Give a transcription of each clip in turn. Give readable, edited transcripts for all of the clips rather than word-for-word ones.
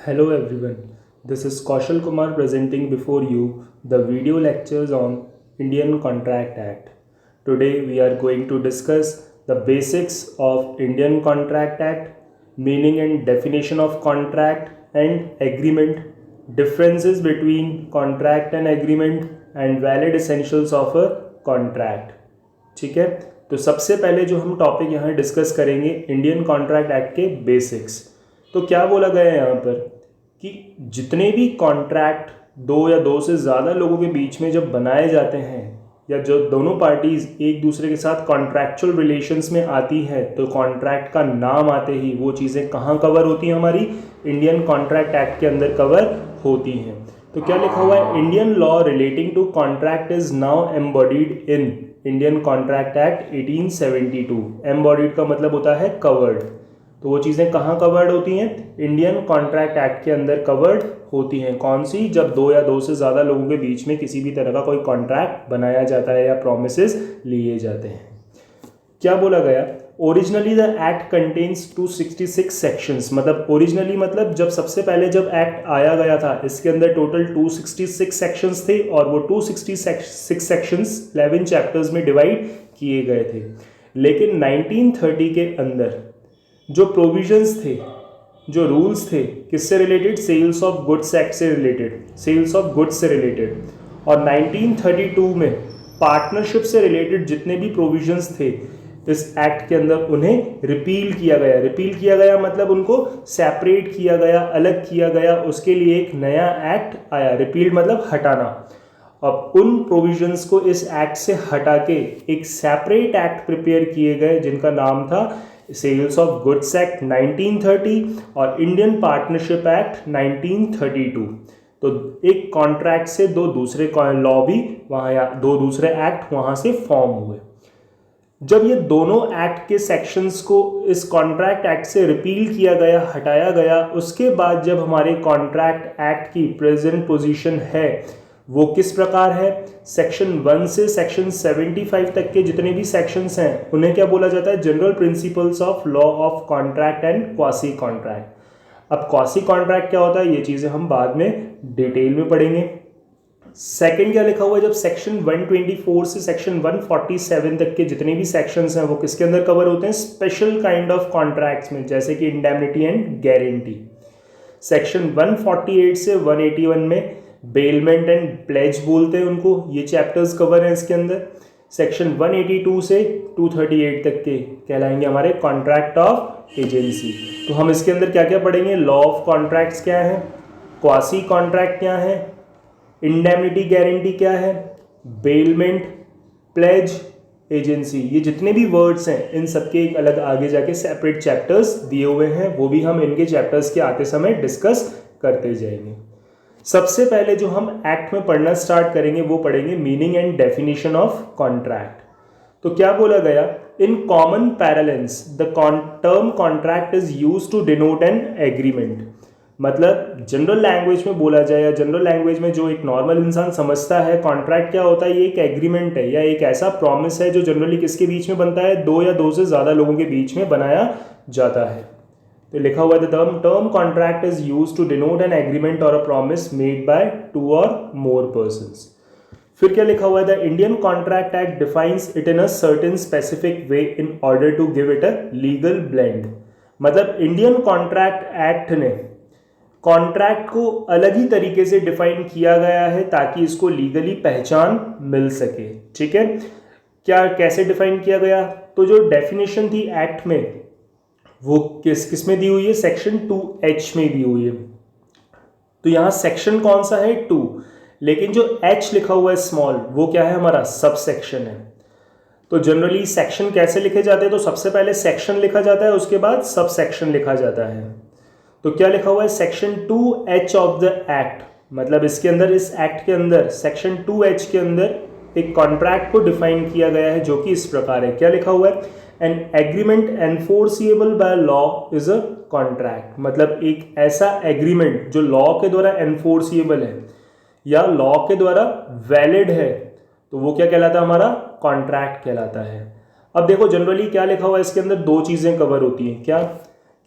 Hello everyone, this is Kaushal Kumar presenting before you the video lectures on Indian Contract Act. Today we are going to discuss the basics of Indian Contract Act, meaning and definition of contract and agreement, differences between contract and agreement and valid essentials of a contract. ठीक है, तो सबसे पहले जो हम topic यहाँ discuss करेंगे Indian contract act के बेसिक्स। तो क्या बोला गया है यहाँ पर कि जितने भी कॉन्ट्रैक्ट दो या दो से ज़्यादा लोगों के बीच में जब बनाए जाते हैं या जो दोनों पार्टीज़ एक दूसरे के साथ कॉन्ट्रैक्चुअल रिलेशंस में आती है तो कॉन्ट्रैक्ट का नाम आते ही वो चीज़ें कहाँ कवर होती हैं, हमारी इंडियन कॉन्ट्रैक्ट एक्ट के अंदर कवर होती हैं। तो क्या लिखा हुआ है, Indian law relating to contract is now embodied in Indian contract act 1872। Embodied का मतलब होता है कवर्ड। तो वो चीज़ें कहाँ कवर्ड होती हैं, इंडियन कॉन्ट्रैक्ट एक्ट के अंदर कवर्ड होती हैं। कौन सी? जब दो या दो से ज़्यादा लोगों के बीच में किसी भी तरह का कोई कॉन्ट्रैक्ट बनाया जाता है या प्रोमिसेस लिए जाते हैं। क्या बोला गया, originally the act contains 266 sections. मतलब ओरिजिनली मतलब जब सबसे पहले जब एक्ट आया गया था इसके अंदर टोटल 266 सेक्शंस थे और वो 266 सेक्शंस 11 चैप्टर्स में डिवाइड किए गए थे। लेकिन 1930 के अंदर जो प्रोविजंस थे, जो रूल्स थे, किससे related? Sales of goods act से रिलेटेड, सेल्स ऑफ गुड्स से रिलेटेड। और 1932 में पार्टनरशिप से रिलेटेड जितने भी प्रोविजंस थे इस एक्ट के अंदर उन्हें रिपील किया गया। रिपील किया गया मतलब उनको सेपरेट किया गया, अलग किया गया, उसके लिए एक नया एक्ट आया। रिपील मतलब हटाना। अब उन प्रोविजंस को इस एक्ट से हटा के एक सेपरेट एक्ट प्रिपेयर किए गए जिनका नाम था सेल्स ऑफ गुड्स एक्ट 1930 और इंडियन पार्टनरशिप एक्ट 1932। तो एक कॉन्ट्रैक्ट से दो दूसरे लॉ भी वहाँ या दो दूसरे एक्ट वहाँ से फॉर्म हुए। जब ये दोनों एक्ट के सेक्शंस को इस कॉन्ट्रैक्ट एक्ट से रिपील किया गया, हटाया गया, उसके बाद जब हमारे कॉन्ट्रैक्ट एक्ट की प्रेजेंट पोजीशन है वो किस प्रकार है, सेक्शन 1 से सेक्शन 75 तक के जितने भी सेक्शंस हैं उन्हें क्या बोला जाता है, general principles of law of contract and quasi contract. अब क्वासी कॉन्ट्रैक्ट क्या होता है ये चीज़ें हम बाद में डिटेल में पढ़ेंगे। सेकंड क्या लिखा हुआ है, जब सेक्शन 124 से सेक्शन 147 तक के जितने भी सेक्शंस हैं वो किसके अंदर कवर होते हैं, स्पेशल काइंड ऑफ कॉन्ट्रैक्ट्स में, जैसे कि इंडेमनिटी एंड गारंटी। सेक्शन 148 से 181 में बेलमेंट एंड प्लेज बोलते हैं उनको, ये चैप्टर्स कवर हैं इसके अंदर। सेक्शन 182 से 238 तक के कहलाएंगे हमारे कॉन्ट्रैक्ट ऑफ एजेंसी। तो हम इसके अंदर क्या क्या पढ़ेंगे, लॉ ऑफ कॉन्ट्रैक्ट्स क्या है, क्वासी कॉन्ट्रैक्ट क्या है, इंडेमनिटी गारंटी क्या है, बेलमेंट, प्लेज, एजेंसी, ये जितने भी वर्ड्स हैं इन सबके एक अलग आगे जाके सेपरेट चैप्टर्स दिए हुए हैं, वो भी हम इनके चैप्टर्स के आते समय डिस्कस करते जाएंगे। सबसे पहले जो हम एक्ट में पढ़ना स्टार्ट करेंगे वो पढ़ेंगे meaning and definition of contract. तो क्या बोला गया, in common parlance the term contract is used to denote an agreement. मतलब जनरल लैंग्वेज में बोला जाए या जनरल लैंग्वेज में जो एक नॉर्मल इंसान समझता है, कॉन्ट्रैक्ट क्या होता है, ये एक एग्रीमेंट है या एक ऐसा प्रॉमिस है जो जनरली किसके बीच में बनता है, दो या दो से ज़्यादा लोगों के बीच में बनाया जाता है। तो लिखा हुआ है the term contract is used to denote an agreement or a promise made by two or more persons. फिर क्या लिखा हुआ है, the Indian contract act defines it in a certain specific way in order to give it a legal blend. मतलब Indian contract act ने contract को अलग ही तरीके से डिफाइन किया गया है ताकि इसको लीगली पहचान मिल सके। ठीक है, क्या कैसे डिफाइन किया गया, तो जो डेफिनेशन थी एक्ट में वो किस में दी हुई है, सेक्शन 2H में दी हुई है। तो यहाँ सेक्शन कौन सा है, 2, लेकिन जो H लिखा हुआ है स्मॉल वो क्या है, हमारा सब सेक्शन है। तो जनरली सेक्शन कैसे लिखे जाते हैं, तो सबसे पहले सेक्शन लिखा जाता है उसके बाद सब सेक्शन लिखा जाता है। तो क्या लिखा हुआ है, section 2H of the act, मतलब इसके अंदर, इस एक्ट के अंदर सेक्शन 2H के अंदर एक कॉन्ट्रैक्ट को डिफाइन किया गया है जो कि इस प्रकार है। क्या लिखा हुआ है, an agreement enforceable by law is a contract. मतलब एक ऐसा एग्रीमेंट जो लॉ के द्वारा एनफोर्सिएबल है या लॉ के द्वारा वैलिड है तो वो क्या कहलाता है, हमारा कॉन्ट्रैक्ट कहलाता है। अब देखो जनरली क्या लिखा हुआ है इसके अंदर, दो चीज़ें कवर होती हैं। क्या,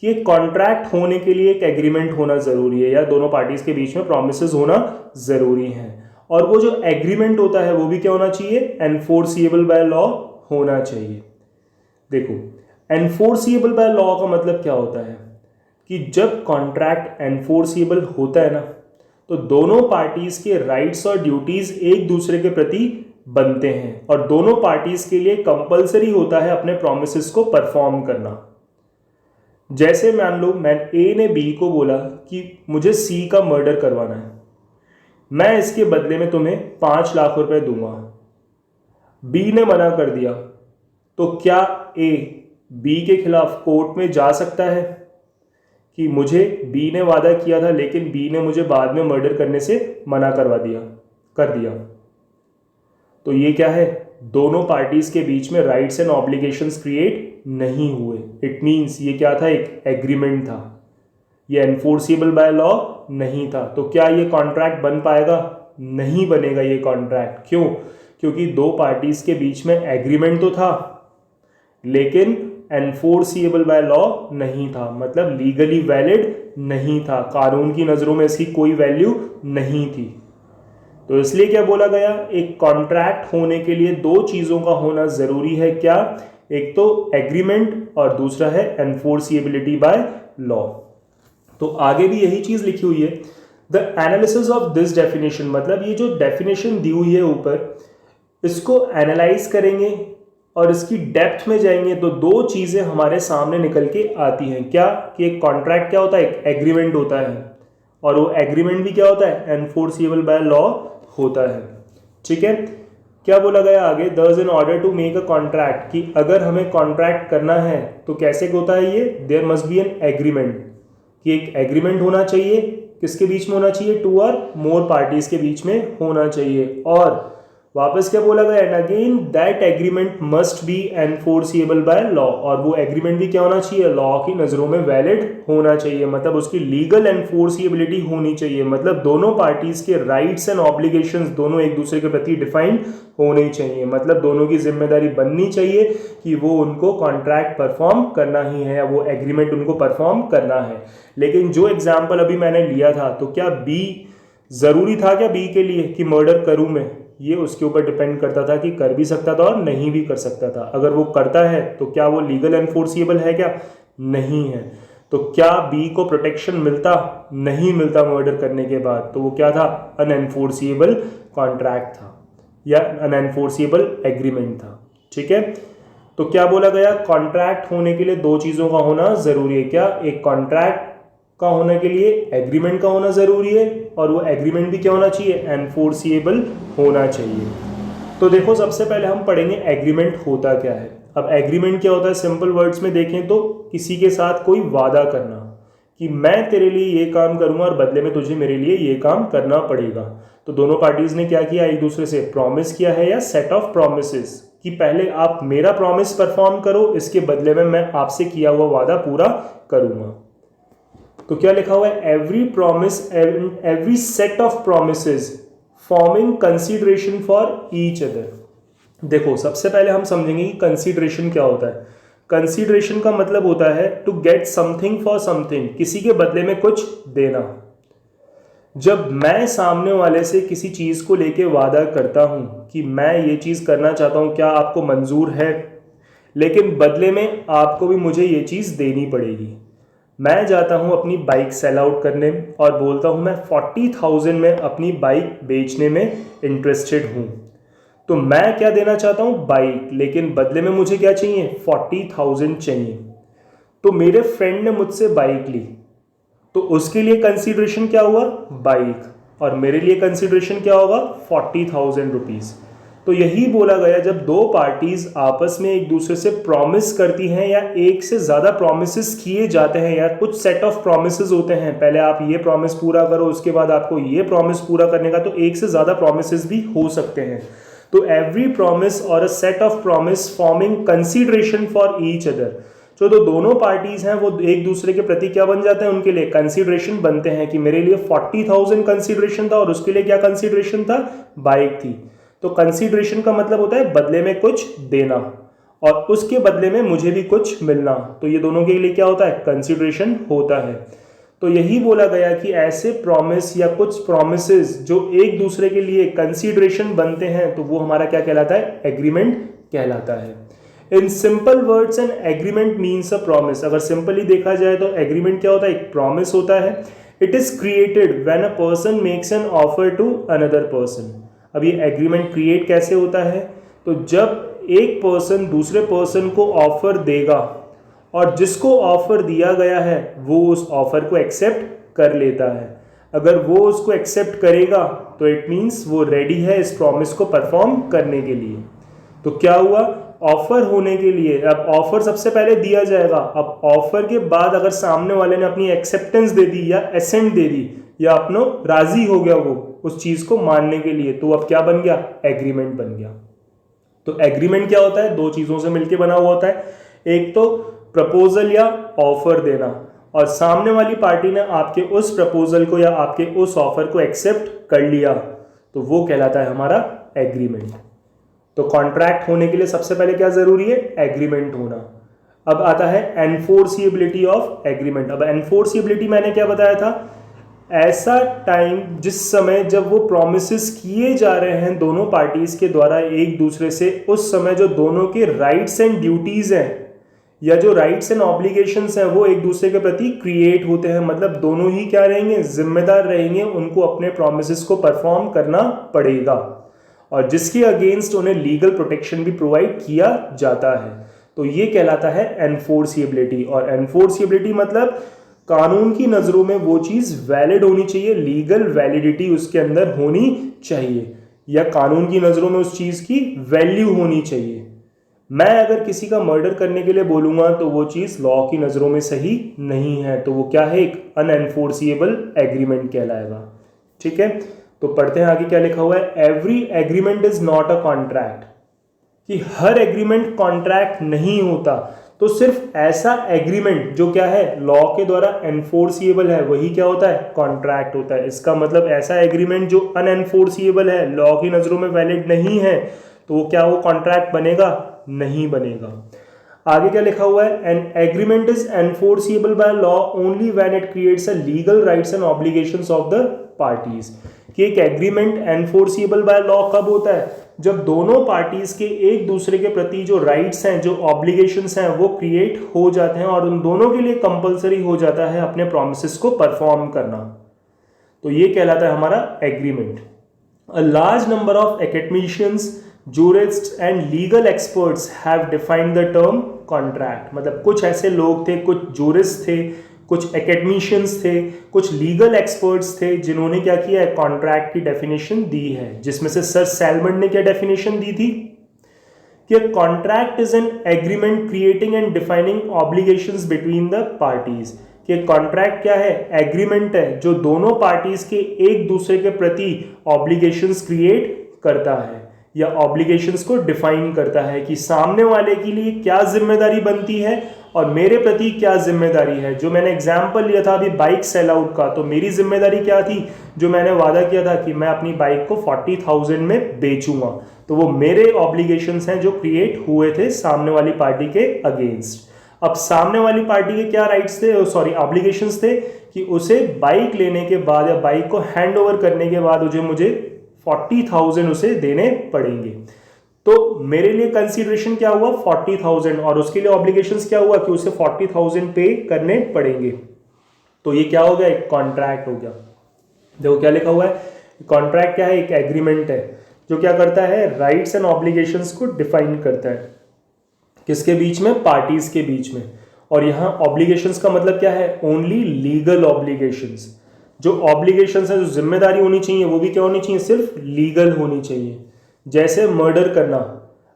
कि एक कॉन्ट्रैक्ट होने के लिए एक एग्रीमेंट होना ज़रूरी है या दोनों पार्टीज के बीच में प्रोमिसेस होना ज़रूरी है। और वो जो एग्रीमेंट होता है वो भी क्या होना चाहिए, एनफोर्सिएबल बाय लॉ होना चाहिए। देखो, एनफोर्सिएबल बाय लॉ का मतलब क्या होता है कि जब कॉन्ट्रैक्ट एनफोर्सिएबल होता है ना, तो दोनों पार्टीज के राइट्स और ड्यूटीज एक दूसरे के प्रति बनते हैं और दोनों पार्टीज के लिए कंपलसरी होता है अपने प्रोमिसेस को परफॉर्म करना। जैसे मान लो मैं ए ने बी को बोला कि मुझे सी का मर्डर करवाना है, मैं इसके बदले में तुम्हें 5 लाख रुपए दूंगा। बी ने मना कर दिया, तो क्या ए बी के खिलाफ कोर्ट में जा सकता है कि मुझे बी ने वादा किया था लेकिन बी ने मुझे बाद में मर्डर करने से मना कर दिया। तो ये क्या है, दोनों पार्टीज के बीच में राइट्स एंड ऑब्लिगेशंस क्रिएट नहीं हुए। इट मीन्स ये क्या था, एक एग्रीमेंट था, ये एनफोर्सिबल बाय लॉ नहीं था। तो क्या ये कॉन्ट्रैक्ट बन पाएगा? नहीं बनेगा ये कॉन्ट्रैक्ट। क्यों? क्योंकि दो पार्टीज के बीच में एग्रीमेंट तो था लेकिन एनफोर्सिएबल बाय लॉ नहीं था, मतलब लीगली वैलिड नहीं था, कानून की नज़रों में इसकी कोई वैल्यू नहीं थी। तो इसलिए क्या बोला गया, एक कॉन्ट्रैक्ट होने के लिए दो चीज़ों का होना ज़रूरी है। क्या? एक तो एग्रीमेंट और दूसरा है एनफोर्सिएबिलिटी बाय लॉ। तो आगे भी यही चीज़ लिखी हुई है, the analysis of this definition, मतलब ये जो डेफिनेशन दी हुई है ऊपर, इसको एनालाइज करेंगे और इसकी डेप्थ में जाएंगे तो दो चीज़ें हमारे सामने निकल के आती हैं। क्या? कि एक कॉन्ट्रैक्ट क्या होता है, एक एग्रीमेंट होता है और वो एग्रीमेंट भी क्या होता है, एनफोर्सिएबल बाय लॉ होता है। ठीक है, क्या बोला गया आगे, thus in order to make a contract, कि अगर हमें कॉन्ट्रैक्ट करना है तो कैसे होता है ये, there must be an agreement, कि एक एग्रीमेंट होना चाहिए, किसके बीच में होना चाहिए, टू और मोर पार्टीज के बीच में होना चाहिए। और वापस क्या बोला गया, and again that agreement must be enforceable by law, और वो एग्रीमेंट भी क्या होना चाहिए, लॉ की नज़रों में वैलिड होना चाहिए, मतलब उसकी लीगल एनफोर्सिएबिलिटी होनी चाहिए, मतलब दोनों पार्टीज के राइट्स एंड ऑब्लिगेशंस दोनों एक दूसरे के प्रति डिफाइंड होने चाहिए, मतलब दोनों की जिम्मेदारी बननी चाहिए कि वो उनको कॉन्ट्रैक्ट परफॉर्म करना ही है या वो एग्रीमेंट उनको परफॉर्म करना है। लेकिन जो एग्जाम्पल अभी मैंने लिया था, तो क्या बी ज़रूरी था क्या बी के लिए कि मर्डर करूँ मैं, ये उसके ऊपर डिपेंड करता था कि कर भी सकता था और नहीं भी कर सकता था। अगर वो करता है तो क्या वो लीगल एनफोर्सिएबल है क्या, नहीं है। तो क्या बी को प्रोटेक्शन मिलता, नहीं मिलता मर्डर करने के बाद, तो वो क्या था, अनएनफोर्सिएबल कॉन्ट्रैक्ट था या अनएनफोर्सिएबल एग्रीमेंट था। ठीक है, तो क्या बोला गया, कॉन्ट्रैक्ट होने के लिए दो चीज़ों का होना ज़रूरी है। क्या? एक कॉन्ट्रैक्ट का होने के लिए एग्रीमेंट का होना ज़रूरी है और वो एग्रीमेंट भी क्या होना चाहिए, एनफोर्सिएबल होना चाहिए। तो देखो, सबसे पहले हम पढ़ेंगे एग्रीमेंट होता क्या है। अब एग्रीमेंट क्या होता है, सिंपल वर्ड्स में देखें तो किसी के साथ कोई वादा करना कि मैं तेरे लिए ये काम करूंगा और बदले में तुझे मेरे लिए ये काम करना पड़ेगा। तो दोनों पार्टीज ने क्या किया, एक दूसरे से प्रॉमिस किया है या सेट ऑफ प्रोमिसेस कि पहले आप मेरा प्रॉमिस परफॉर्म करो, इसके बदले में मैं आपसे किया हुआ वादा पूरा करूंगा। तो क्या लिखा हुआ है, every promise and every set of promises forming consideration for each other. देखो, सबसे पहले हम समझेंगे कि कंसीडरेशन क्या होता है। कंसीडरेशन का मतलब होता है to get something for something, किसी के बदले में कुछ देना। जब मैं सामने वाले से किसी चीज़ को लेके वादा करता हूं कि मैं ये चीज़ करना चाहता हूं, क्या आपको मंजूर है, लेकिन बदले में आपको भी मुझे ये चीज़ देनी पड़ेगी। मैं जाता हूं अपनी बाइक सेल आउट करने और बोलता हूं मैं 40,000 में अपनी बाइक बेचने में इंटरेस्टेड हूं। तो मैं क्या देना चाहता हूं, बाइक, लेकिन बदले में मुझे क्या चाहिए, 40,000 चाहिए। तो मेरे फ्रेंड ने मुझसे बाइक ली, तो उसके लिए कंसीडरेशन क्या हुआ, बाइक, और मेरे लिए कंसीडरेशन क्या होगा, 40,000 रुपीज़। तो यही बोला गया, जब दो पार्टीज आपस में एक दूसरे से प्रॉमिस करती हैं या एक से ज़्यादा प्रॉमिसेस किए जाते हैं या कुछ सेट ऑफ प्रॉमिसेस होते हैं, पहले आप ये प्रॉमिस पूरा करो उसके बाद आपको ये प्रॉमिस पूरा करने का, तो एक से ज़्यादा प्रॉमिसेस भी हो सकते हैं। तो एवरी प्रॉमिस और a set of promise forming consideration for each other, जो तो दोनों पार्टीज हैं वो एक दूसरे के प्रति क्या बन जाते हैं, उनके लिए कंसीडरेशन बनते हैं। कि मेरे लिए 40,000 कंसीडरेशन था और उसके लिए क्या कंसीडरेशन था, बाइक थी। तो कंसीडरेशन का मतलब होता है बदले में कुछ देना, और उसके बदले में मुझे भी कुछ मिलना। तो ये दोनों के लिए क्या होता है, कंसिडरेशन होता है। तो यही बोला गया कि ऐसे प्रॉमिस या कुछ प्रॉमिसेस जो एक दूसरे के लिए कंसिडरेशन बनते हैं तो वो हमारा क्या कहलाता है, एग्रीमेंट कहलाता है। In simple words an agreement means a promise. अगर सिंपली देखा जाए तो एग्रीमेंट क्या होता है, एक प्रॉमिस होता है। It is created when a person makes an offer to another person. अब ये एग्रीमेंट क्रिएट कैसे होता है, तो जब एक पर्सन दूसरे पर्सन को ऑफर देगा और जिसको ऑफर दिया गया है वो उस ऑफर को एक्सेप्ट कर लेता है। अगर वो उसको एक्सेप्ट करेगा तो इट मीन्स वो रेडी है इस प्रॉमिस को परफॉर्म करने के लिए। तो क्या हुआ, ऑफर होने के लिए अब ऑफर सबसे पहले दिया जाएगा। अब ऑफर के बाद अगर सामने वाले ने अपनी एक्सेप्टेंस दे दी या एसेंट दे दी या अपनो राजी हो गया वो उस चीज को मानने के लिए, तो अब क्या बन गया, एग्रीमेंट बन गया। तो एग्रीमेंट क्या होता है, दो चीजों से मिलकर बना हुआ होता है। एक तो प्रपोजल या ऑफर देना, और सामने वाली पार्टी ने आपके उस प्रपोजल को या आपके उस ऑफर को एक्सेप्ट कर लिया तो वो कहलाता है हमारा एग्रीमेंट। तो कॉन्ट्रैक्ट होने के लिए सबसे पहले क्या जरूरी है, एग्रीमेंट होना। अब आता है एनफोर्सिबिलिटी ऑफ एग्रीमेंट। अब एनफोर्सिबिलिटी मैंने क्या बताया था, ऐसा टाइम जिस समय जब वो प्रोमिसेस किए जा रहे हैं दोनों पार्टीज के द्वारा एक दूसरे से, उस समय जो दोनों के राइट्स एंड ड्यूटीज हैं या जो राइट्स एंड ऑब्लिगेशंस हैं वो एक दूसरे के प्रति क्रिएट होते हैं। मतलब दोनों ही क्या रहेंगे, जिम्मेदार रहेंगे, उनको अपने प्रोमिसेस को परफॉर्म करना पड़ेगा और जिसके अगेंस्ट उन्हें लीगल प्रोटेक्शन भी प्रोवाइड किया जाता है। तो ये कहलाता है एनफोर्सिबिलिटी। और एनफोर्सिबिलिटी मतलब कानून की नज़रों में वो चीज़ वैलिड होनी चाहिए, लीगल वैलिडिटी उसके अंदर होनी चाहिए, या कानून की नज़रों में उस चीज़ की वैल्यू होनी चाहिए। मैं अगर किसी का मर्डर करने के लिए बोलूँगा तो वो चीज़ लॉ की नज़रों में सही नहीं है, तो वो क्या है, एक अनएनफोर्सिएबल एग्रीमेंट कहलाएगा। ठीक है, तो पढ़ते हैं आगे क्या लिखा हुआ है। Every agreement is not a contract, कि हर एग्रीमेंट कॉन्ट्रैक्ट नहीं होता। तो सिर्फ ऐसा एग्रीमेंट जो क्या है, लॉ के द्वारा एनफोर्सिएबल है, वही क्या होता है, कॉन्ट्रैक्ट होता है। इसका मतलब ऐसा एग्रीमेंट जो अनएनफोर्सिएबल है, लॉ की नज़रों में वैलिड नहीं है, तो वो क्या, वो कॉन्ट्रैक्ट बनेगा, नहीं बनेगा। आगे क्या लिखा हुआ है, an agreement is enforceable by law only when it creates a legal rights and obligations of the parties. कि एक एग्रीमेंट एनफोर्सिएबल बाय लॉ कब होता है, जब दोनों पार्टीज के एक दूसरे के प्रति जो राइट्स हैं, जो ऑब्लिगेशंस हैं वो क्रिएट हो जाते हैं और उन दोनों के लिए कंपलसरी हो जाता है अपने प्रोमिसेस को परफॉर्म करना। तो ये कहलाता है हमारा agreement. A large number of academicians, jurists and legal experts have defined the term contract। मतलब कुछ ऐसे लोग थे, कुछ jurists थे, कुछ academicians थे, कुछ legal experts थे जिन्होंने क्या किया है, contract की definition दी है, जिसमें से सर सैलमन ने क्या definition दी थी कि contract is an agreement creating and defining obligations between the parties। कि कॉन्ट्रैक्ट क्या है, एग्रीमेंट है जो दोनों पार्टीज के एक दूसरे के प्रति ऑब्लिगेशंस क्रिएट करता है या ऑब्लिगेशंस को डिफाइन करता है कि सामने वाले के लिए क्या जिम्मेदारी बनती है और मेरे प्रति क्या जिम्मेदारी है। जो मैंने एग्जांपल लिया था अभी बाइक सेल आउट का, तो मेरी जिम्मेदारी क्या थी, जो मैंने वादा किया था कि मैं अपनी बाइक को 40,000 में बेचूंगा, तो वो मेरे ऑब्लिगेशंस हैं जो क्रिएट हुए थे सामने वाली पार्टी के अगेंस्ट। अब सामने वाली पार्टी के क्या राइट्स थे, सॉरी ऑब्लिगेशंस थे, कि उसे बाइक लेने के बाद या बाइक को हैंड ओवर करने के बाद मुझे 40,000 उसे देने पड़ेंगे। तो मेरे लिए कंसीडरेशन क्या हुआ, 40,000, और उसके लिए ऑब्लिगेशंस क्या हुआ कि उसे 40,000 पे करने पड़ेंगे। तो ये क्या हो गया, एक कॉन्ट्रैक्ट हो गया। देखो क्या लिखा हुआ है, कॉन्ट्रैक्ट क्या है, एक एग्रीमेंट है जो क्या करता है, राइट्स एंड ऑब्लिगेशंस को डिफाइन करता है, किसके बीच में, पार्टीज के बीच में। और यहाँ ऑब्लिगेशंस का मतलब क्या है, ओनली लीगल ऑब्लिगेशंस। जो ऑब्लिगेशंस है, जो जिम्मेदारी होनी चाहिए, वो भी क्या होनी चाहिए, सिर्फ लीगल होनी चाहिए। जैसे मर्डर करना,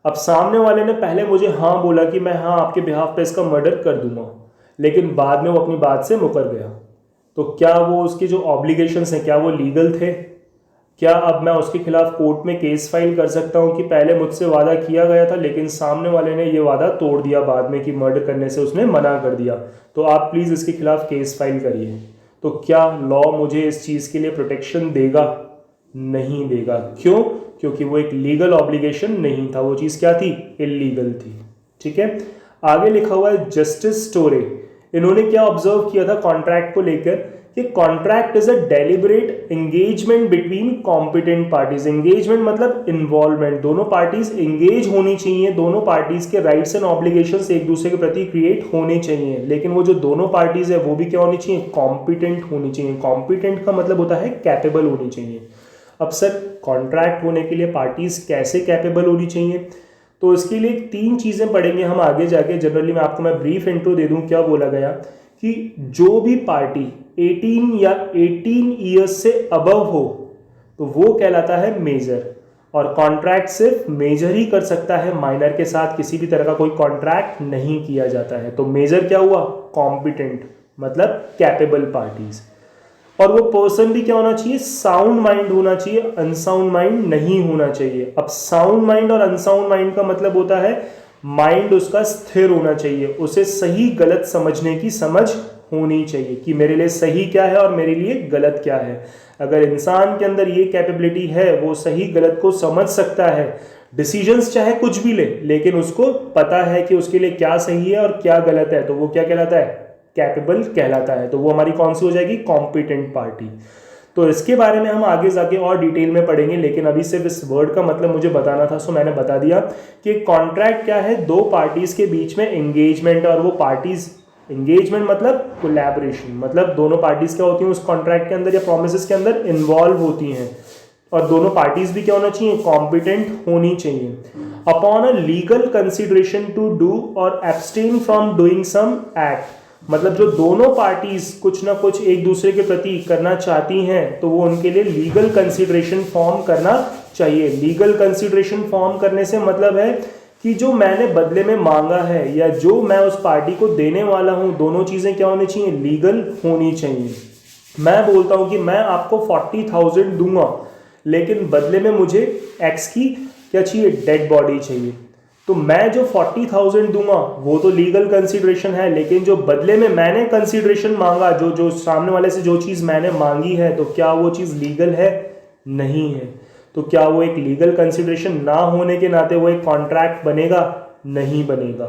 अब सामने वाले ने पहले मुझे हाँ बोला कि मैं हाँ आपके बिहाफ पे इसका मर्डर कर दूंगा, लेकिन बाद में वो अपनी बात से मुकर गया, तो क्या वो उसके जो ऑब्लिगेशंस हैं क्या वो लीगल थे? क्या अब मैं उसके खिलाफ कोर्ट में केस फाइल कर सकता हूँ कि पहले मुझसे वादा किया गया था लेकिन सामने वाले ने ये वादा तोड़ दिया बाद में, कि मर्डर करने से उसने मना कर दिया, तो आप प्लीज़ इसके खिलाफ केस फाइल करिए। तो क्या लॉ मुझे इस चीज़ के लिए प्रोटेक्शन देगा? नहीं देगा। क्यों? क्योंकि वो एक लीगल ऑब्लिगेशन नहीं था, वो चीज़ क्या थी, इलीगल थी। ठीक है। आगे लिखा हुआ है जस्टिस स्टोरे, इन्होंने क्या ऑब्जर्व किया था कॉन्ट्रैक्ट को लेकर कि contract is a deliberate engagement between competent parties. Engagement मतलब इन्वॉल्वमेंट, दोनों पार्टीज एंगेज होनी चाहिए, दोनों पार्टीज के राइट्स एंड ऑब्लिगेशंस एक दूसरे के प्रति क्रिएट होने चाहिए, लेकिन वो जो दोनों पार्टीज है वो भी क्या होनी चाहिए, कॉम्पिटेंट होनी चाहिए। कॉम्पिटेंट का मतलब होता है कैपेबल होनी चाहिए। अब सर कॉन्ट्रैक्ट होने के लिए पार्टीज कैसे कैपेबल होनी चाहिए, तो इसके लिए 3 चीज़ें पढ़ेंगे हम आगे जाके। जनरली मैं आपको ब्रीफ इंट्रो दे दूं क्या बोला गया कि जो भी पार्टी 18 या 18 ईयर्स से अबव हो तो वो कहलाता है मेजर, और कॉन्ट्रैक्ट सिर्फ मेजर ही कर सकता है, माइनर के साथ किसी भी तरह का कोई कॉन्ट्रैक्ट नहीं किया जाता है। तो मेजर क्या हुआ, कॉम्पिटेंट मतलब कैपेबल पार्टीज। और वो पर्सन भी क्या होना चाहिए, साउंड माइंड होना चाहिए, अनसाउंड माइंड नहीं होना चाहिए। अब साउंड माइंड और अनसाउंड माइंड का मतलब होता है माइंड उसका स्थिर होना चाहिए, उसे सही गलत समझने की समझ होनी चाहिए कि मेरे लिए सही क्या है और मेरे लिए गलत क्या है। अगर इंसान के अंदर ये कैपेबिलिटी है, वो सही गलत को समझ सकता है, डिसीजंस चाहे कुछ भी ले लेकिन उसको पता है कि उसके लिए क्या सही है और क्या गलत है, तो वो क्या कहलाता है, कैपेबल कहलाता है। तो वो हमारी कौन सी हो जाएगी, कॉम्पिटेंट पार्टी। तो इसके बारे में हम आगे जाके और डिटेल में पढ़ेंगे, लेकिन अभी सिर्फ इस वर्ड का मतलब मुझे बताना था, सो मैंने बता दिया कि कॉन्ट्रैक्ट क्या है, दो पार्टीज के बीच में एंगेजमेंट, और वो पार्टीज एंगेजमेंट मतलब कोलैबोरेशन, मतलब दोनों पार्टीज क्या होती हैं उस कॉन्ट्रैक्ट के अंदर या प्रोमिसेस के अंदर इन्वॉल्व होती हैं, और दोनों पार्टीज भी क्या होना चाहिए, कॉम्पिटेंट होनी चाहिए। Upon a legal consideration to do or abstain from doing some act, मतलब जो दोनों पार्टीज कुछ ना कुछ एक दूसरे के प्रति करना चाहती हैं तो वो उनके लिए लीगल कंसिडरेशन फॉर्म करना चाहिए। लीगल कंसिडरेशन फॉर्म करने से मतलब है कि जो मैंने बदले में मांगा है या जो मैं उस पार्टी को देने वाला हूं, दोनों चीजें क्या होनी चाहिए, लीगल होनी चाहिए। मैं बोलता हूं कि मैं आपको 40,000 दूंगा, लेकिन बदले में मुझे एक्स की क्या चाहिए, डेड बॉडी चाहिए, तो मैं जो 40,000 दूंगा वो तो लीगल कंसिडरेशन है, लेकिन जो बदले में मैंने कंसिडरेशन मांगा, जो जो सामने वाले से जो चीज़ मैंने मांगी है, तो क्या वो चीज़ लीगल है, नहीं है। तो क्या वो एक लीगल कंसिडरेशन ना होने के नाते वो एक कॉन्ट्रैक्ट बनेगा, नहीं बनेगा।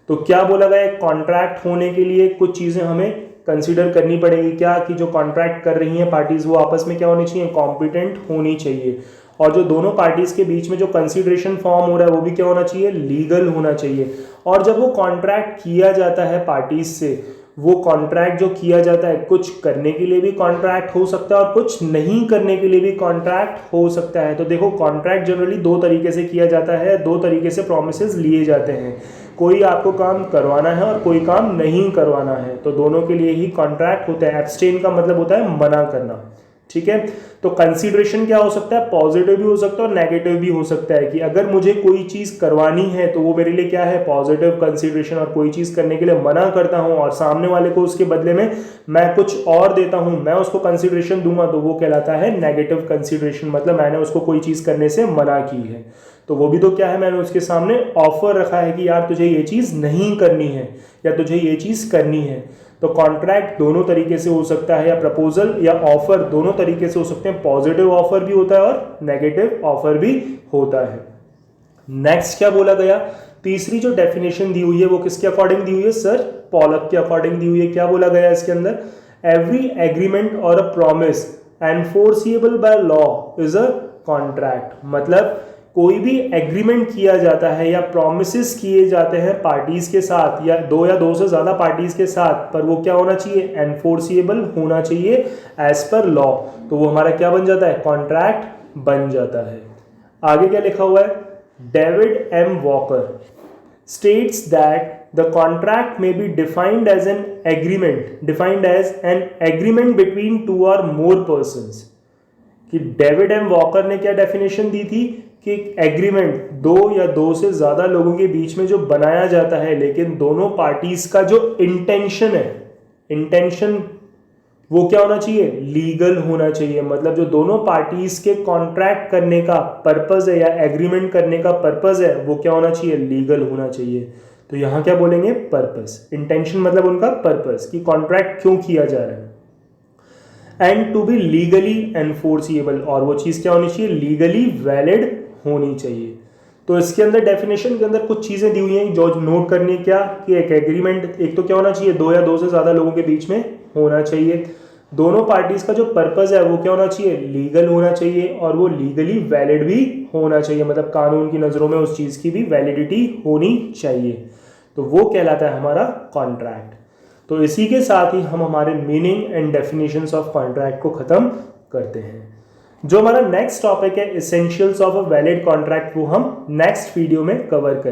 तो क्या बोला गया, एक कॉन्ट्रैक्ट होने के लिए कुछ चीज़ें हमें कंसिडर करनी पड़ेगी, क्या कि जो कॉन्ट्रैक्ट कर रही हैं पार्टीज वो आपस में क्या होनी चाहिए, कॉम्पिटेंट होनी चाहिए, और जो दोनों पार्टीज के बीच में जो कंसिडरेशन फॉर्म हो रहा है वो भी क्या होना चाहिए, लीगल होना चाहिए। और जब वो कॉन्ट्रैक्ट किया जाता है पार्टीज से, वो कॉन्ट्रैक्ट जो किया जाता है, कुछ करने के लिए भी कॉन्ट्रैक्ट हो सकता है और कुछ नहीं करने के लिए भी कॉन्ट्रैक्ट हो सकता है। तो देखो कॉन्ट्रैक्ट जनरली 2 तरीके से किया जाता है, 2 तरीके से प्रोमिसेस लिए जाते हैं, कोई आपको काम करवाना है और कोई काम नहीं करवाना है, तो दोनों के लिए ही कॉन्ट्रैक्ट होता है। एब्सटेन का मतलब होता है मना करना, ठीक है। तो कंसीडरेशन क्या हो सकता है, पॉजिटिव भी हो सकता है और नेगेटिव भी हो सकता है, कि अगर मुझे कोई चीज करवानी है तो वो मेरे लिए क्या है, पॉजिटिव कंसीडरेशन, और कोई चीज करने के लिए मना करता हूं और सामने वाले को उसके बदले में मैं कुछ और देता हूं, मैं उसको कंसीडरेशन दूंगा, तो वो कहलाता है नेगेटिव कंसीडरेशन, मतलब मैंने उसको कोई चीज करने से मना की है, तो वो भी तो क्या है, मैंने उसके सामने ऑफर रखा है कि यार तुझे ये चीज नहीं करनी है या तुझे ये चीज करनी है। तो कॉन्ट्रैक्ट दोनों तरीके से हो सकता है, या प्रपोजल या ऑफर दोनों तरीके से हो सकते हैं, पॉजिटिव ऑफर भी होता है और नेगेटिव ऑफर भी होता है। नेक्स्ट क्या बोला गया, तीसरी जो डेफिनेशन दी हुई है वो किसके अकॉर्डिंग दी हुई है, सर पॉलक के अकॉर्डिंग दी हुई है। क्या बोला गया इसके अंदर, every agreement or a promise enforceable by law is a contract, मतलब कोई भी एग्रीमेंट किया जाता है या प्रोमिसेस किए जाते हैं पार्टीज के साथ, या दो से ज्यादा पार्टीज के साथ, पर वो क्या होना चाहिए, एनफोर्सिएबल होना चाहिए एज पर लॉ, तो वो हमारा क्या बन जाता है, कॉन्ट्रैक्ट बन जाता है। आगे क्या लिखा हुआ है, David M Walker states that the contract may be defined as an agreement between 2 or more persons, कि डेविड एम वॉकर ने क्या डेफिनेशन दी थी कि एग्रीमेंट 2 या 2 से ज्यादा लोगों के बीच में जो बनाया जाता है, लेकिन दोनों पार्टीज का जो इंटेंशन है, इंटेंशन वो क्या होना चाहिए, लीगल होना चाहिए, मतलब जो दोनों पार्टीज के कॉन्ट्रैक्ट करने का पर्पस है या एग्रीमेंट करने का पर्पस है वो क्या होना चाहिए, लीगल होना चाहिए। तो यहां क्या बोलेंगे, पर्पस, इंटेंशन मतलब उनका पर्पस, कि कॉन्ट्रैक्ट क्यों किया जा रहा है। And to be legally enforceable, और वो चीज क्या होनी चाहिए, लीगली वैलिड होनी चाहिए। तो इसके अंदर डेफिनेशन के अंदर कुछ चीज़ें दी हुई हैं जो नोट करनी है क्या, कि एक एग्रीमेंट एक तो क्या होना चाहिए, दो या दो से ज़्यादा लोगों के बीच में होना चाहिए। दोनों पार्टीज का जो पर्पस है वो क्या होना चाहिए, लीगल होना चाहिए, और वो लीगली वैलिड भी होना चाहिए, मतलब कानून की नज़रों में उस चीज़ की भी वैलिडिटी होनी चाहिए। तो वो कहलाता है हमारा कॉन्ट्रैक्ट। तो इसी के साथ ही हम हमारे meaning and definitions of contract को ख़त्म करते हैं। जो हमारा नेक्स्ट टॉपिक है, essentials of a valid contract, वो हम नेक्स्ट वीडियो में कवर करेंगे।